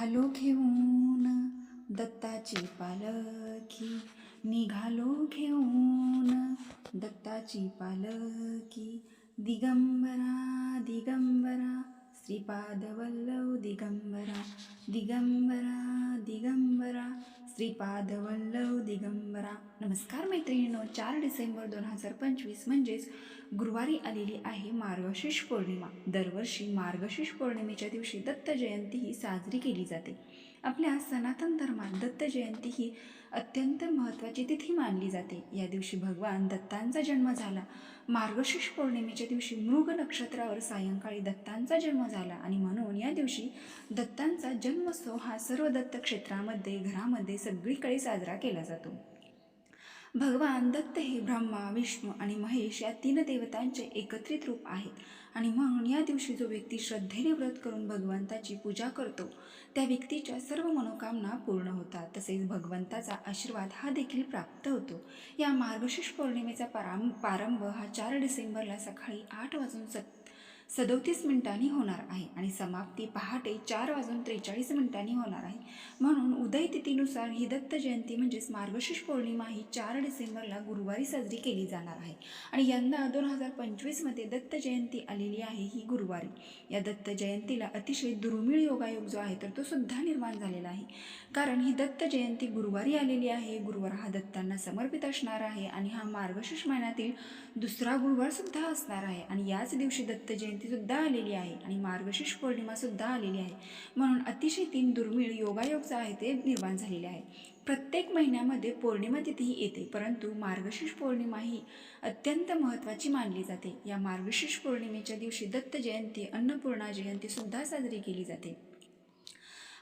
निघालो घेऊन दत्ताची पालखी, निघालो घेऊन दत्ताची पालखी, दिगंबरा दिगंबरा श्रीपाद वल्लभ दिगंबरा, दिगंबरा दिगंबरा श्रीपाद वल्लभ दिगंबरा. नमस्कार मैत्रिणींनो, 4 डिसेंबर 2025 म्हणजेच गुरुवारी आलेली आहे मार्गशीर्ष पौर्णिमा. दरवर्षी मार्गशीर्ष पौर्णिमेच्या दिवशी दत्त जयंती ही साजरी केली जाते. आपल्या सनातन धर्मात दत्त जयंती ही अत्यंत महत्त्वाची तिथी मानली जाते. या दिवशी भगवान दत्तांचा जन्म झाला. मार्गशीर्ष पौर्णिमेच्या दिवशी मृग नक्षत्रावर सायंकाळी दत्तांचा जन्म झाला आणि म्हणून या दिवशी दत्तांचा जन्मोत्सव हा सर्व दत्त क्षेत्रामध्ये, घरामध्ये सगळीकडे साजरा केला जातो. भगवान दत्त हे ब्रह्मा, विष्णू आणि महेश या 3 देवतांचे एकत्रित रूप आहेत आणि म्हणून या दिवशी जो व्यक्ती श्रद्धेने व्रत करून भगवंताची पूजा करतो त्या व्यक्तीच्या सर्व मनोकामना पूर्ण होतात. तसेच भगवंताचा आशीर्वाद हा देखील प्राप्त होतो. या मार्गशीर्ष पौर्णिमेचा प्रारंभ हा 4 डिसेंबरला सकाळी 8:37 होणार आहे आणि समाप्ती पहाटे 4:43 होणार आहे. म्हणून उदय तिथीनुसार ही दत्त जयंती म्हणजेच मार्गशीर्ष पौर्णिमा ही 4 डिसेंबरला गुरुवारी साजरी केली जाणार आहे आणि यंदा 2025मध्ये दत्त जयंती आलेली आहे ही गुरुवारी. या दत्त जयंतीला अतिशय दुर्मिळ योगायोग जो आहे तर तो सुद्धा निर्माण झालेला आहे, कारण ही दत्त जयंती गुरुवारी आलेली आहे. गुरुवार हा दत्तांना समर्पित असणार आहे आणि हा मार्गशीर्ष महिन्यातील दुसरा गुरुवार सुद्धा असणार आहे आणि याच दिवशी दत्त जयंती सुद्धा आलेली आहे आणि मार्गशीर्ष पौर्णिमा सुद्धा आलेली आहे. म्हणून अतिशय 3 दुर्मिळ योगायोग जे आहे ते निर्माण झालेले आहे. प्रत्येक महिन्यामध्ये पौर्णिमा तिथी येते, परंतु मार्गशीर्ष पौर्णिमा ही अत्यंत महत्त्वाची मानली जाते. या मार्गशीर्ष पौर्णिमेच्या दिवशी दत्त जयंती, अन्नपूर्णा जयंती सुद्धा साजरी केली जाते.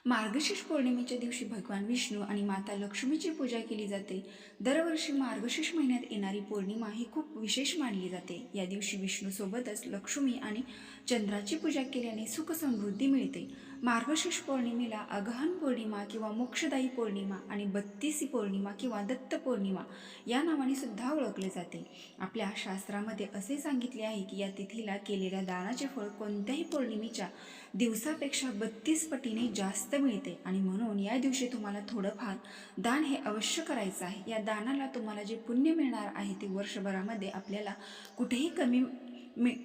मार्गशीर्ष पौर्णिमेच्या दिवशी भगवान विष्णू आणि माता लक्ष्मीची पूजा केली जाते. दरवर्षी मार्गशीर्ष महिन्यात येणारी पौर्णिमा ही खूप विशेष मानली जाते. या दिवशी विष्णूसोबतच लक्ष्मी आणि चंद्राची पूजा केल्याने सुख समृद्धी मिळते. मार्गशीर्ष पौर्णिमेला अगहन पौर्णिमा किंवा मोक्षदायी पौर्णिमा आणि 32 पौर्णिमा किंवा दत्त पौर्णिमा या नावाने सुद्धा ओळखले जाते. आपल्या शास्त्रामध्ये असे सांगितले आहे की या तिथीला केलेल्या दानाचे फळ कोणत्याही पौर्णिमेच्या दिवसापेक्षा 32 पटीने जास्त मिळते आणि म्हणून या दिवशी तुम्हाला थोडंफार दान हे अवश्य करायचं आहे. या दानाला तुम्हाला जे पुण्य मिळणार आहे ते वर्षभरामध्ये आपल्याला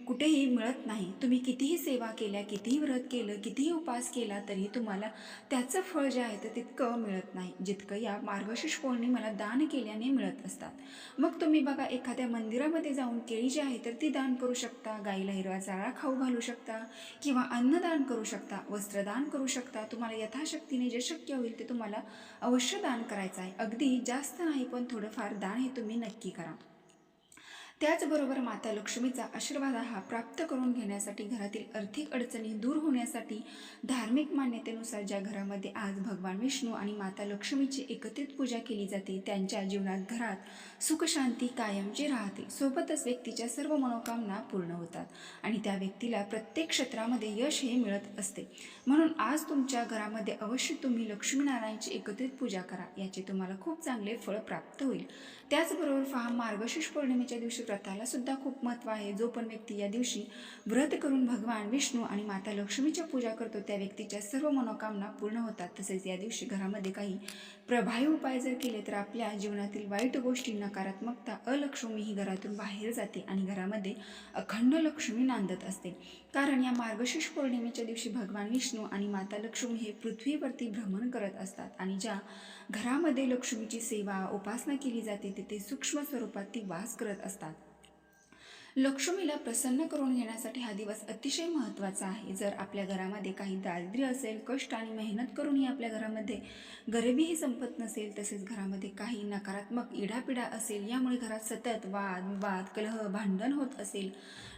कुठेही मिळत नाही. तुम्ही कितीही सेवा केल्या, कितीही व्रत केलं, कितीही उपास केला तरी तुम्हाला त्याचं फळ जे आहे तर तितकं मिळत नाही जितकं या मार्गशीर्ष पौर्णिमेला दान केल्याने मिळत असतात. मग तुम्ही बघा, एखाद्या मंदिरामध्ये जाऊन केळी जी आहे तर ती दान करू शकता, गाईला हिरवा चारा खाऊ घालू शकता किंवा अन्नदान करू शकता, वस्त्रदान करू शकता. तुम्हाला यथाशक्तीने जे शक्य होईल ते तुम्हाला अवश्य दान करायचं आहे. अगदी जास्त नाही, पण थोडंफार दान हे तुम्ही नक्की करा. त्याचबरोबर माता लक्ष्मीचा आशीर्वाद हा प्राप्त करून घेण्यासाठी, घरातील आर्थिक अडचणी दूर होण्यासाठी, धार्मिक मान्यतेनुसार ज्या घरामध्ये आज भगवान विष्णू आणि माता लक्ष्मीची एकत्रित पूजा केली जाते त्यांच्या जीवनात, घरात सुख शांती कायमची राहते. सोबतच व्यक्तीच्या सर्व मनोकामना पूर्ण होतात आणि त्या व्यक्तीला प्रत्येक क्षेत्रामध्ये यश हे मिळत असते. म्हणून आज तुमच्या घरामध्ये अवश्य तुम्ही लक्ष्मीनारायणची एकत्रित पूजा करा, याचे तुम्हाला खूप चांगले फळ प्राप्त होईल. त्याचबरोबर पहा, मार्गशीर्ष पौर्णिमेच्या दिवशी व्रताला सुद्धा खूप महत्त्व आहे. जो पण व्यक्ती या दिवशी व्रत करून भगवान विष्णू आणि माता लक्ष्मीच्या पूजा करतो त्या व्यक्तीच्या सर्व मनोकामना पूर्ण होतात. तसेच या दिवशी घरामध्ये काही प्रभावी उपाय जर केले तर आपल्या जीवनातील वाईट गोष्टी, नकारात्मकता, अलक्ष्मी ही घरातून बाहेर जाते आणि घरामध्ये अखंड लक्ष्मी नांदत असते. कारण या मार्गशीर्ष पौर्णिमेच्या दिवशी भगवान विष्णू आणि माता लक्ष्मी हे पृथ्वीवरती भ्रमण करत असतात आणि ज्या घरामध्ये लक्ष्मीची सेवा, उपासना केली जाते तिथे सूक्ष्म स्वरूपात ती वास करत असतात. लक्ष्मीला प्रसन्न करून घेण्यासाठी हा दिवस अतिशय महत्त्वाचा आहे. जर आपल्या घरामध्ये काही दारिद्र्य असेल, कष्ट आणि मेहनत करूनही आपल्या घरामध्ये गरिबीही संपत नसेल, तसेच घरामध्ये काही नकारात्मक इडापिडा असेल, यामुळे घरात सतत वाद विवाद, कलह, भांडण होत असेल,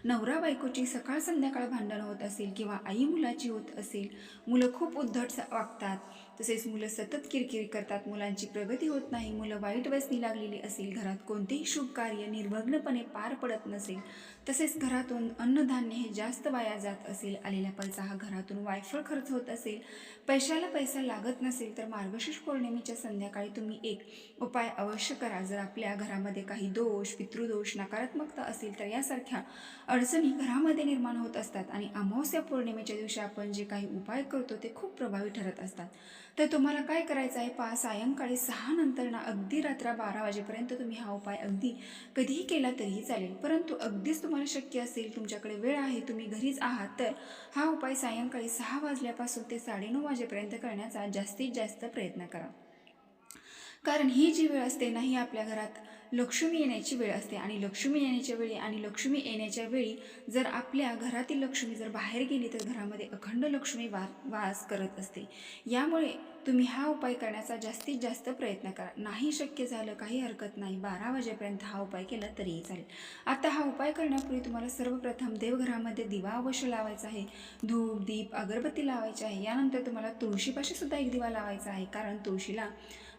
नवरा बायकोची सकाळ संध्याकाळ भांडण होत असेल किंवा आई मुलाची होत असेल, मुलं खूप उद्धट वागतात, तसेच मुलं सतत किरकिर करतात, मुलांची प्रगती होत नाही, मुलं वाईट व्यसनी लागलेली असेल, घरात कोणतेही शुभ कार्य निर्विघ्नपणे पार पडत नसेल, तसेच घरातून अन्नधान्य हे जास्त वाया जात असेल, आलेला पैसा हा घरातून वायफळ खर्च होत असेल, पैशाला पैसा लागत नसेल, तर मार्गशीर्ष पौर्णिमेच्या संध्याकाळी तुम्ही एक उपाय अवश्य करा. जर आपल्या घरामध्ये काही दोष, पितृदोष, नकारात्मकता असेल तर यासारख्या अडचणी घरामध्ये निर्माण होत असतात आणि अमावस्या पौर्णिमेच्या दिवशी आपण जे काही उपाय करतो ते खूप प्रभावी ठरत असतात. तर तुम्हाला काय करायचं आहे सायंकाळी 6 नंतर ना अगदी रात्र 12 वाजेपर्यंत तुम्ही हा उपाय अगदी कधीही केला तरीही चालेल, परंतु अगदीच तुम्हाला शक्य असेल, तुमच्याकडे वेळ आहे, तुम्ही घरीच आहात, तर हा उपाय सायंकाळी 6 वाजल्यापासून ते 9:30 वाजेपर्यंत करण्याचा जास्तीत जास्त प्रयत्न करा. कारण ही जी वेळ असते ना, ही आपल्या घरात लक्ष्मी येण्याची वेळ असते आणि लक्ष्मी येण्याच्या वेळी आणि लक्ष्मी येण्याच्या वेळी जर आपल्या घरातील लक्ष्मी जर बाहेर गेली तर घरामध्ये अखंड लक्ष्मी वास करत असते. यामुळे तुम्ही हा उपाय करण्याचा जास्तीत जास्त प्रयत्न करा. नाही शक्य झालं काही हरकत नाही, 12 वाजेपर्यंत हा उपाय केला तरीही चालेल. आता हा उपाय करण्यापूर्वी तुम्हाला सर्वप्रथम देवघरामध्ये दिवा अवश्य लावायचा आहे, धूप, दीप, अगरबत्ती लावायची आहे. यानंतर तुम्हाला तुळशीपाशी सुद्धा एक दिवा लावायचा आहे, कारण तुळशीला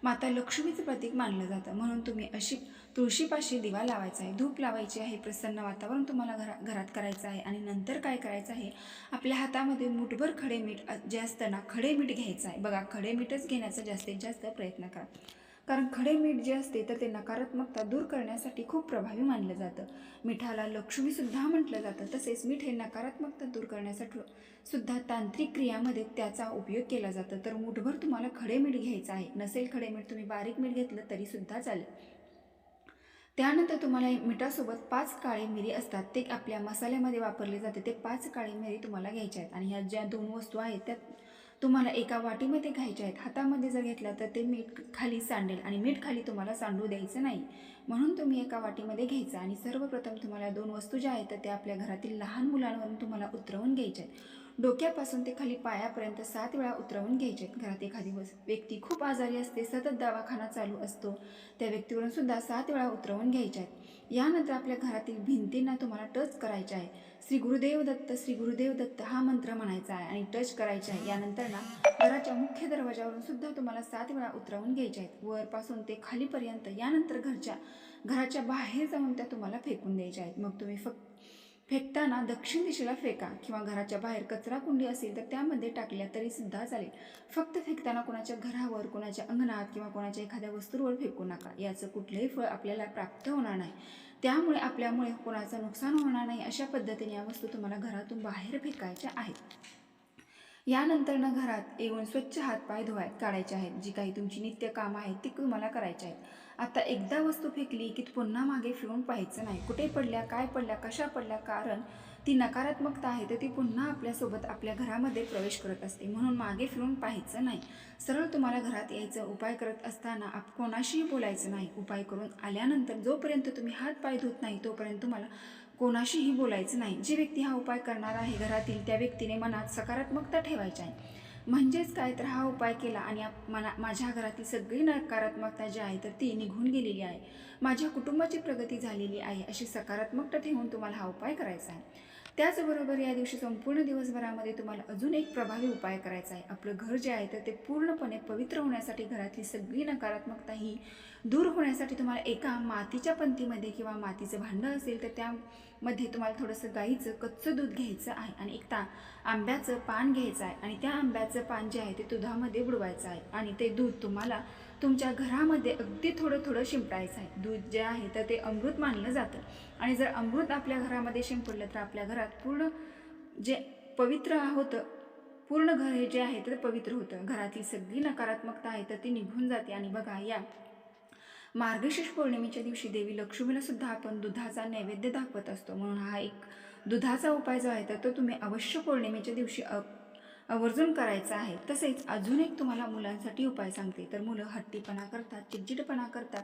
माता लक्ष्मीचं प्रतीक मानलं जातं, म्हणून तुम्ही अशी तुळशीपाशी दिवा लावायचा आहे, धूप लावायची आहे, प्रसन्न वातावरण तुम्हाला घरात करायचं आहे. आणि नंतर काय करायचं आहे, आपल्या हातामध्ये मुठभर खडे मीठ जे असतं ना, खडे मीठ घ्यायचं आहे. बघा, खडे मीठच घेण्याचा जास्तीत जास्त प्रयत्न करा, कारण खडे मीठ जे असते तर ते नकारात्मकता दूर करण्यासाठी खूप प्रभावी मानलं जातं. मिठाला लक्ष्मीसुद्धा म्हटलं जातं. तसेच मीठ हे नकारात्मकता दूर करण्यासाठी सुद्धा तांत्रिक क्रियामध्ये त्याचा उपयोग केला जातो. तर मुठभर तुम्हाला खडे मीठ घ्यायचं आहे. नसेल खडे मीठ, तुम्ही बारीक मीठ घेतलं तरीसुद्धा चालेल. त्यानंतर तुम्हाला मिठासोबत 5 काळे मिरी असतात, ते आपल्या मसाल्यामध्ये वापरले जाते. ते 5 काळे मिरी तुम्हाला घ्यायच्या आहेत आणि ह्या ज्या 2 वस्तू आहेत त्या तुम्हाला एका वाटीमध्ये घ्यायच्या आहेत. हातामध्ये जर घेतला तर ते मीठ खाली सांडेल आणि मीठ खाली तुम्हाला सांडू द्यायचं नाही, म्हणून तुम्ही एका वाटीमध्ये घ्यायचं. आणि सर्वप्रथम तुम्हाला 2 वस्तू ज्या आहेत त्या आपल्या घरातील लहान मुलांवरून तुम्हाला उतरवून घ्यायच्या आहेत. डोक्यापासून ते खाली पायापर्यंत 7 वेळा उतरवून घ्यायचे आहेत. घरात एखादी व्यक्ती खूप आजारी असते, सतत दवाखाना चालू असतो, त्या व्यक्तीवरून सुद्धा 7 वेळा उतरवून घ्यायच्या आहेत. यानंतर आपल्या घरातील भिंतींना तुम्हाला टच करायचे आहे. श्री गुरुदेव दत्त, श्री गुरुदेव दत्त हा मंत्र म्हणायचा आहे आणि टच करायचा आहे. यानंतर ना घराच्या मुख्य दरवाजावरून सुद्धा तुम्हाला 7 वेळा उतरवून घ्यायचे आहेत, वरपासून ते खालीपर्यंत. यानंतर घराच्या बाहेर जाऊन त्या तुम्हाला फेकून द्यायच्या आहेत. मग तुम्ही फेकताना दक्षिण दिशेला फेका किंवा घराच्या बाहेर कचरा कुंडी असेल तर त्यामध्ये टाकल्या तरी सुद्धा चालेल. फक्त फेकताना कोणाच्या घरावर, कोणाच्या अंगणात किंवा कोणाच्या एखाद्या वस्तूवर फेकू नका. याचं कुठलंही फळ आपल्याला प्राप्त होणार नाही, त्यामुळे आपल्यामुळे कोणाचं नुकसान होणार नाही. अशा पद्धतीने या वस्तू तुम्हाला घरातून बाहेर फेकायच्या आहेत. यानंतर ना घरात येऊन स्वच्छ हातपाय काढायचे आहेत. जी काही तुमची नित्य कामं आहेत ती तुम्हाला करायची आहेत. आता एकदा वस्तू फेकली की पुन्हा मागे फिरून पाहायचं नाही, कुठे पडल्या, काय पडल्या, कशा पडल्या, कारण ती नकारात्मकता आहे तर ती पुन्हा आपल्यासोबत आपल्या घरामध्ये प्रवेश करत असते, म्हणून मागे फिरून पाहायचं नाही. सरळ तुम्हाला घरात यायचं. उपाय करत असताना कोणाशीही बोलायचं नाही. उपाय करून आल्यानंतर जोपर्यंत तुम्ही हात पाय धुत नाही तोपर्यंत तुम्हाला कोणाशीही बोलायचं नाही. जी व्यक्ती हा उपाय करणार आहे घरातील, त्या व्यक्तीने मनात सकारात्मकता ठेवायची आहे. म्हणजेच काय, तर हा उपाय केला आणि माझ्या घरातील सगळी नकारात्मकता जी आहे तर ती निघून गेलेली आहे, माझ्या कुटुंबाची प्रगती झालेली आहे, अशी सकारात्मकता ठेवून तुम्हाला हा उपाय करायचा आहे. त्याचबरोबर या दिवशी संपूर्ण दिवसभरामध्ये तुम्हाला अजून एक प्रभावी उपाय करायचा आहे. आपलं घर जे आहे तर ते पूर्णपणे पवित्र होण्यासाठी, घरातली सगळी नकारात्मकता ही दूर होण्यासाठी तुम्हाला एका मातीच्या पंतीमध्ये किंवा मातीचं भांडं असेल तर त्यामध्ये तुम्हाला थोडंसं गाईचं कच्चं दूध घ्यायचं आहे आणि एक आंब्याचं पान घ्यायचं आहे आणि त्या आंब्याचं पान जे आहे ते दुधामध्ये बुडवायचं आहे आणि ते दूध तुम्हाला तुमच्या घरामध्ये अगदी थोडं थोडं शिंपडायचं आहे. दूध जे आहे तर ते अमृत मानलं जातं आणि जर अमृत आपल्या घरामध्ये शिंपडलं तर आपल्या घरात पूर्ण जे पवित्र होतं, पूर्ण घर हे जे आहे तर पवित्र होतं. घरातील सगळी नकारात्मकता आहे तर ती निघून जाते. आणि बघा, या मार्गशीर्ष पौर्णिमेच्या दिवशी देवी लक्ष्मीला सुद्धा आपण दुधाचा नैवेद्य दाखवत असतो, म्हणून हा एक दुधाचा उपाय जो आहे तर तो तुम्ही अवश्य पौर्णिमेच्या दिवशी आवर्जून करायचा आहे. तसेच अजून एक तुम्हाला मुलांसाठी उपाय सांगते. तर मुलं हट्टीपणा करतात, चिडचिडपणा करतात,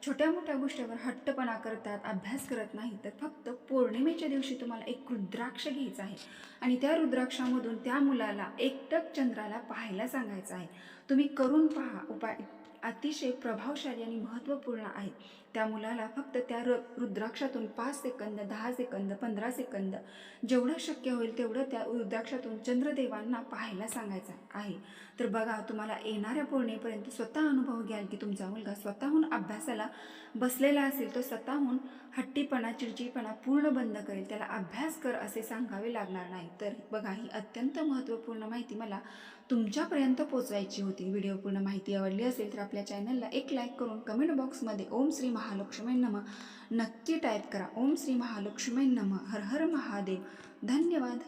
छोट्या मोठ्या गोष्टीवर हट्टपणा करतात, अभ्यास करत नाही. तर फक्त पौर्णिमेच्या दिवशी तुम्हाला एक रुद्राक्ष घ्यायचा आहे आणि त्या रुद्राक्षामधून त्या मुलाला एकटक चंद्राला पाहायला सांगायचं आहे. तुम्ही करून पहा उपाय, अतिशय प्रभावशाली आणि महत्त्वपूर्ण आहेत. त्या मुलाला फक्त त्या रुद्राक्षातून 5 सेकंद, 10 सेकंद, 15 सेकंद जेवढं शक्य होईल तेवढं त्या रुद्राक्षातून चंद्रदेवांना पाहायला सांगायचं आहे. तर बघा, तुम्हाला येणाऱ्या पौर्णिमेपर्यंत स्वतः अनुभव घ्याल की तुमचा मुलगा स्वतःहून अभ्यासाला बसलेला असेल, तो स्वतःहून हट्टीपणा, चिडचिडपणा पूर्ण बंद करेल. त्याला अभ्यास कर असे सांगावे लागणार नाही. तर बघा, ही अत्यंत महत्त्वपूर्ण माहिती मला तुमच्यापर्यंत पोचवायची होती. व्हिडिओ पूर्ण माहिती आवडली असेल तर आपल्या चॅनलला एक लाईक करून कमेंट बॉक्समध्ये ओम श्री महालक्ष्मी नमः नक्की टाईप करा. ओम श्री महालक्ष्मी नमः. हर हर महादेव. धन्यवाद.